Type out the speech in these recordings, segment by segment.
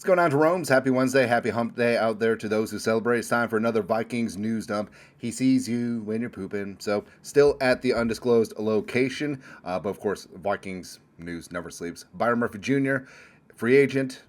going on, Jerome's? Happy Wednesday, happy hump day out there to those who celebrate. It's time for another Vikings news dump. He sees you when you're pooping. So, still at the undisclosed location, but of course, Vikings news never sleeps. Byron Murphy Jr., free agent,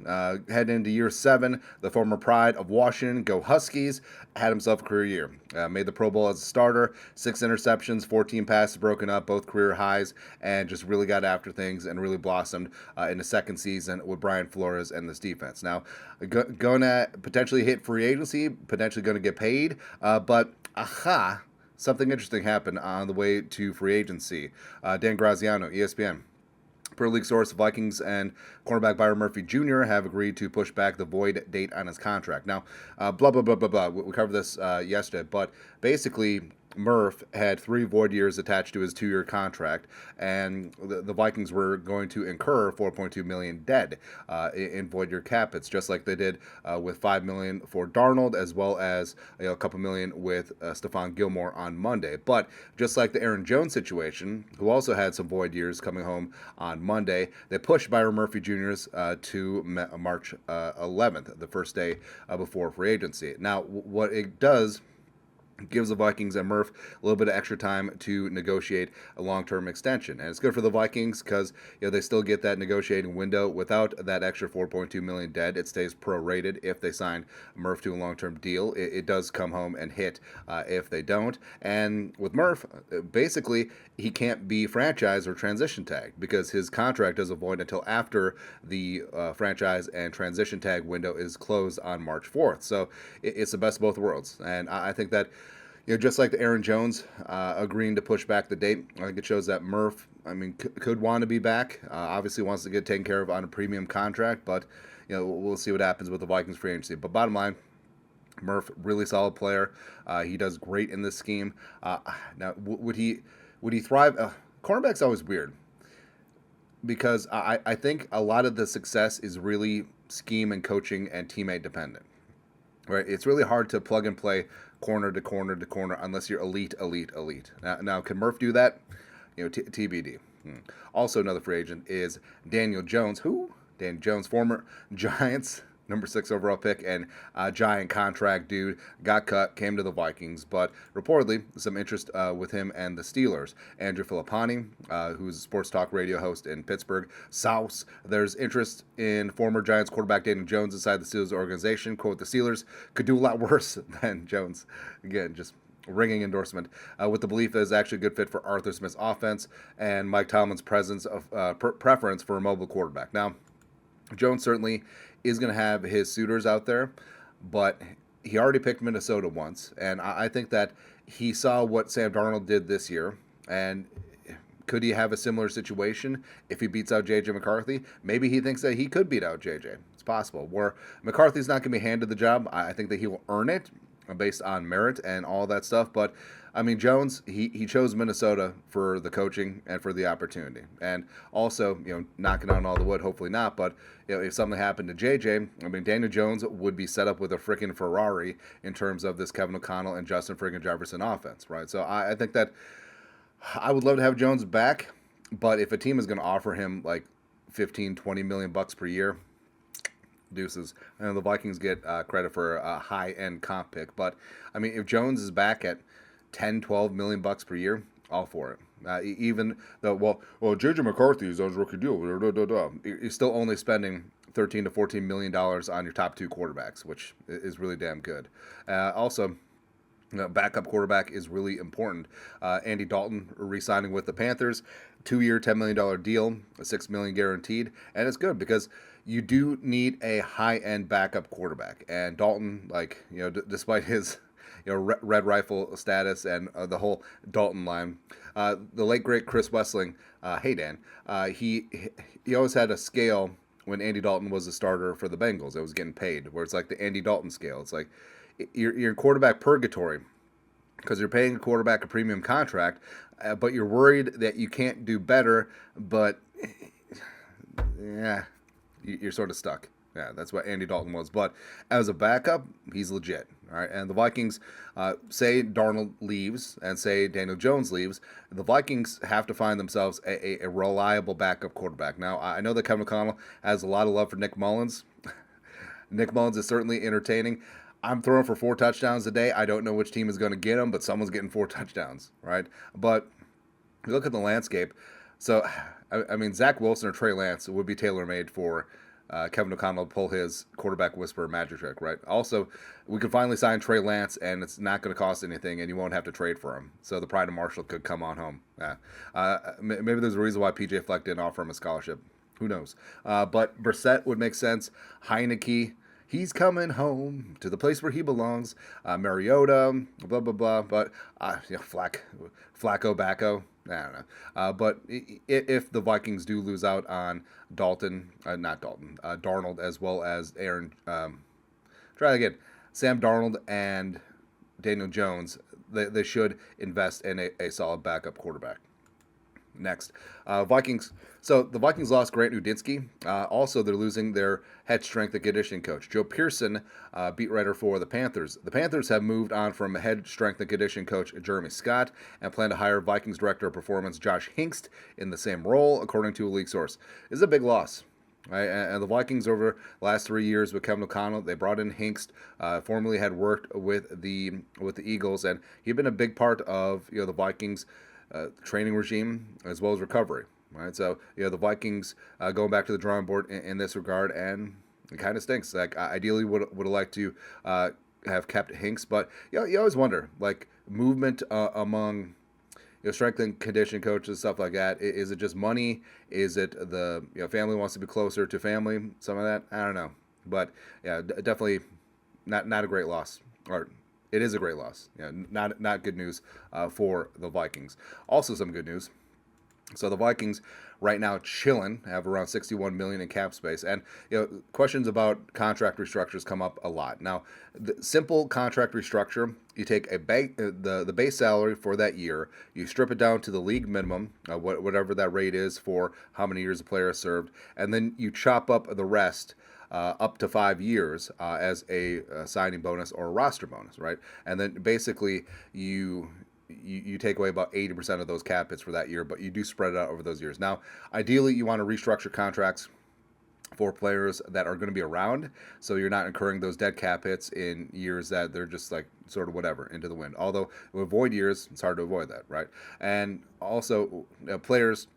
heading into year 7. The former pride of Washington, go Huskies, had himself a career year. Made the Pro Bowl as a starter, 6 interceptions, 14 passes broken up, both career highs, and just really got after things and really blossomed in the second season with Brian Flores and this defense. Now, going to potentially hit free agency, potentially going to get paid, but something interesting happened on the way to free agency. Dan Graziano, ESPN. Per league source, Vikings and cornerback Byron Murphy Jr. have agreed to push back the void date on his contract. Now, blah, blah, blah, blah, blah. We covered this yesterday, but basically, Murph had 3 void years attached to his 2-year contract, and the Vikings were going to incur $4.2 million dead in void year cap hits, just like they did with $5 million for Darnold, as well as a couple million with Stephon Gilmore on Monday. But just like the Aaron Jones situation, who also had some void years coming home on Monday, they pushed Byron Murphy Jr.'s to March 11th, the first day before free agency. Now, what it does gives the Vikings and Murph a little bit of extra time to negotiate a long-term extension. And it's good for the Vikings because they still get that negotiating window without that extra $4.2 million dead. It stays prorated if they sign Murph to a long-term deal. It does come home and hit if they don't. And with Murph, basically, he can't be franchise or transition tagged because his contract doesn't void until after the franchise and transition tag window is closed on March 4th. So it's the best of both worlds. And I think that just like the Aaron Jones agreeing to push back the date, I think it shows that Murph, could want to be back. Obviously wants to get taken care of on a premium contract, but we'll see what happens with the Vikings free agency. But bottom line, Murph, really solid player. He does great in this scheme. Now, would he thrive? Cornerback's always weird because I think a lot of the success is really scheme and coaching and teammate dependent. Right? It's really hard to plug and play corner to corner to corner unless you're elite. Now can Murph do that? TBD. Also, another free agent is Daniel Jones. Who? Daniel Jones, former Giants number 6 overall pick and giant contract dude, got cut, came to the Vikings, but reportedly some interest with him and the Steelers. Andrew Filipponi, who's a sports talk radio host in Pittsburgh, South. There's interest in former Giants quarterback Daniel Jones inside the Steelers organization. Quote, the Steelers could do a lot worse than Jones. Again, just ringing endorsement, with the belief that it's actually a good fit for Arthur Smith's offense and Mike Tomlin's preference for a mobile quarterback. Now, Jones certainly is going to have his suitors out there, but he already picked Minnesota once, and I think that he saw what Sam Darnold did this year, and could he have a similar situation if he beats out J.J. McCarthy? Maybe he thinks that he could beat out J.J. It's possible. Where McCarthy's not going to be handed the job, I think that he will earn it based on merit and all that stuff, but Jones, he chose Minnesota for the coaching and for the opportunity. And also, knocking on all the wood, hopefully not, but if something happened to JJ, Daniel Jones would be set up with a freaking Ferrari in terms of this Kevin O'Connell and Justin freaking Jefferson offense, right? So I think that I would love to have Jones back, but if a team is going to offer him like 15, 20 million bucks per year, deuces. And the Vikings get credit for a high-end comp pick. But, if Jones is back at 10, 12 million bucks per year, all for it. Even though, J.J. McCarthy is on his rookie deal. You're still only spending $13 to $14 million on your top 2 quarterbacks, which is really damn good. Also, backup quarterback is really important. Andy Dalton re-signing with the Panthers, 2-year, $10 million deal, $6 million guaranteed, and it's good because you do need a high-end backup quarterback. And Dalton, despite his red rifle status and the whole Dalton line, the late great Chris Wessling, hey Dan, he always had a scale when Andy Dalton was a starter for the Bengals. It was getting paid, where it's like the Andy Dalton scale. It's like you're in quarterback purgatory because you're paying a quarterback a premium contract, but you're worried that you can't do better, but yeah, you're sort of stuck. Yeah, that's what Andy Dalton was. But as a backup, he's legit. All right, and the Vikings, say Darnold leaves and say Daniel Jones leaves, the Vikings have to find themselves a reliable backup quarterback. Now, I know that Kevin O'Connell has a lot of love for Nick Mullins. Nick Mullins is certainly entertaining. I'm throwing for 4 touchdowns today. I don't know which team is going to get them, but someone's getting 4 touchdowns, right? But you look at the landscape. So, I mean, Zach Wilson or Trey Lance would be tailor-made for Kevin O'Connell to pull his quarterback whisperer magic trick, right? Also, we could finally sign Trey Lance, and it's not going to cost anything, and you won't have to trade for him. So the pride of Marshall could come on home. Yeah. Maybe there's a reason why PJ Fleck didn't offer him a scholarship. Who knows? But Brissett would make sense. Heineke, he's coming home to the place where he belongs. Mariota, blah, blah, blah. But, Flacco, Backo. I don't know. But if the Vikings do lose out on Darnold, as well as Sam Darnold and Daniel Jones, they should invest in a solid backup quarterback. Next, Vikings. So the Vikings lost Grant Udinski. Also, they're losing their head strength and conditioning coach, Joe Pearson, beat writer for the Panthers. The Panthers have moved on from head strength and conditioning coach Jeremy Scott and plan to hire Vikings director of performance Josh Hinkst in the same role, according to a league source. This is a big loss. Right? And the Vikings over the last 3 years with Kevin O'Connell, they brought in Hinkst, formerly had worked with the Eagles, and he'd been a big part of the Vikings training regime as well as recovery. Right, so the Vikings going back to the drawing board in this regard, and it kind of stinks. Like ideally would have liked to have kept Hinks, but you always wonder like movement among strength and conditioning coaches, stuff like that. Is it just money? Is it the family wants to be closer to family? Some of that, I don't know, but yeah, definitely not a great loss. Or it is a great loss. Not good news for the Vikings. Also, some good news. So the Vikings right now chilling, have around $61 million in cap space, and questions about contract restructures come up a lot. Now, the simple contract restructure, you take the base salary for that year, you strip it down to the league minimum, whatever that rate is for how many years a player has served, and then you chop up the rest. Up to 5 years as a signing bonus or a roster bonus, right? And then basically you take away about 80% of those cap hits for that year, but you do spread it out over those years. Now, ideally, you want to restructure contracts for players that are going to be around, so you're not incurring those dead cap hits in years that they're just like sort of whatever, into the wind. Although, with void years, it's hard to avoid that, right? And also, players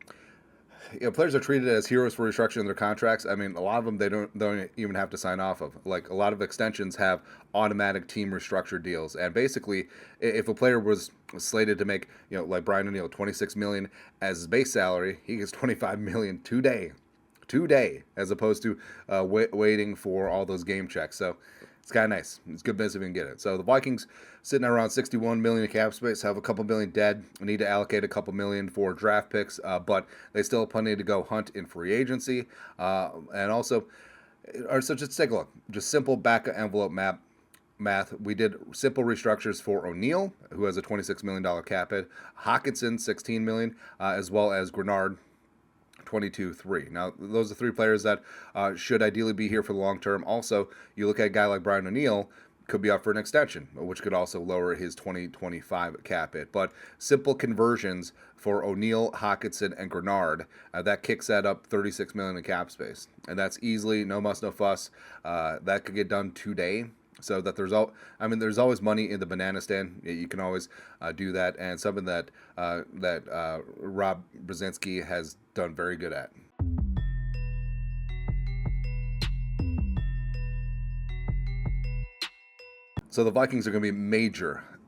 are treated as heroes for restructuring their contracts. I mean, a lot of them they don't even have to sign off of. Like a lot of extensions have automatic team restructure deals, and basically, if a player was slated to make like Brian O'Neill $26 million as his base salary, he gets $25 million today, as opposed to waiting for all those game checks. So it's kind of nice. It's good business if you can get it. So the Vikings sitting at around $61 million in cap space, have a couple million dead. We need to allocate a couple million for draft picks, but they still have plenty to go hunt in free agency. And also, so just take a look. Just simple back of envelope math. We did simple restructures for O'Neal, who has a $26 million cap hit, Hockenson, $16 million, as well as Grenard, 22-3. Now, those are 3 players that should ideally be here for the long term. Also, you look at a guy like Brian O'Neill, could be up for an extension, which could also lower his 2025 cap hit. But simple conversions for O'Neal, Hockenson, and Grenard, that kicks that up $36 million in cap space. And that's easily, no muss, no fuss. That could get done today. So that there's always money in the banana stand. You can always do that, and something that Rob Brzezinski has done very good at. So the Vikings are going to be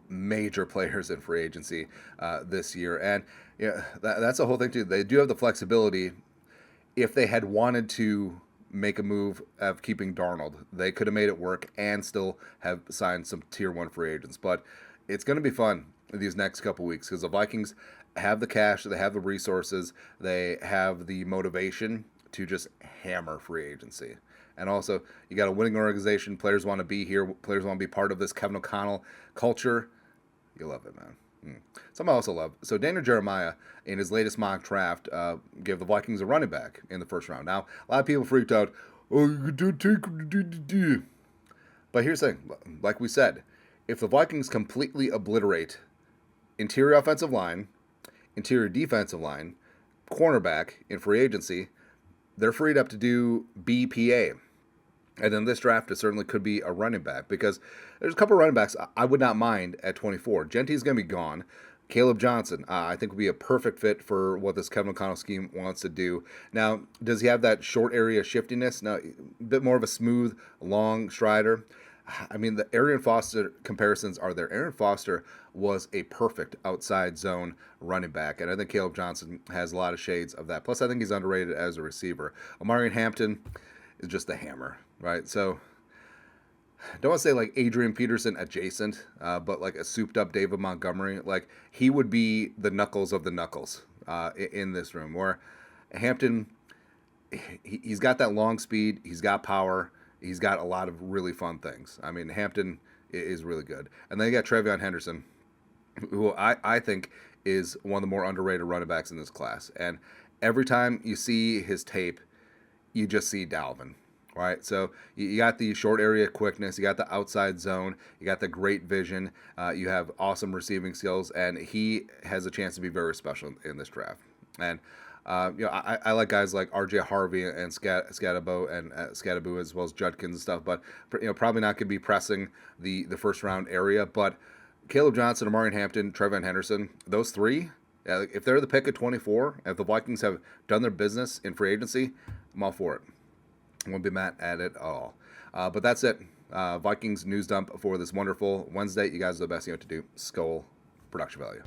major players in free agency this year, and that's the whole thing too. They do have the flexibility. If they had wanted to make a move of keeping Darnold, they could have made it work and still have signed some tier 1 free agents. But it's going to be fun these next couple weeks because the Vikings have the cash, they have the resources, they have the motivation to just hammer free agency. And also, you got a winning organization. Players want to be here. Players want to be part of this Kevin O'Connell culture. You love it, man. Something I also love. So Daniel Jeremiah, in his latest mock draft, gave the Vikings a running back in the first round. Now, a lot of people freaked out. Oh, you could take. But here's the thing. Like we said, if the Vikings completely obliterate interior offensive line, interior defensive line, cornerback in free agency, they're freed up to do BPA. And then this draft, it certainly could be a running back because there's a couple of running backs I would not mind at 24. Genty's going to be gone. Caleb Johnson, I think, would be a perfect fit for what this Kevin O'Connell scheme wants to do. Now, does he have that short area shiftiness? Now, a bit more of a smooth, long strider. I mean, the Arian Foster comparisons are there. Arian Foster was a perfect outside zone running back, and I think Caleb Johnson has a lot of shades of that. Plus, I think he's underrated as a receiver. Omarion Hampton is just a hammer, right? So, don't want to say like Adrian Peterson adjacent, but like a souped up David Montgomery. Like he would be the knuckles of the knuckles in this room. Where Hampton, he's got that long speed, he's got power, he's got a lot of really fun things. I mean, Hampton is really good. And then you got Trevion Henderson, who I think is one of the more underrated running backs in this class. And every time you see his tape, you just see Dalvin. Right, so you got the short area quickness, you got the outside zone, you got the great vision, you have awesome receiving skills, and he has a chance to be very special in this draft. And I like guys like R.J. Harvey and Scatabo and Scatabo as well as Judkins and stuff, but probably not going to be pressing the first round area. But Caleb Johnson, Omarion Hampton, Trevion Henderson, those three, if they're the pick at 24, if the Vikings have done their business in free agency, I'm all for it. Won't be mad at it all. But that's it. Vikings news dump for this wonderful Wednesday. You guys are the best you know what to do. Skull production value.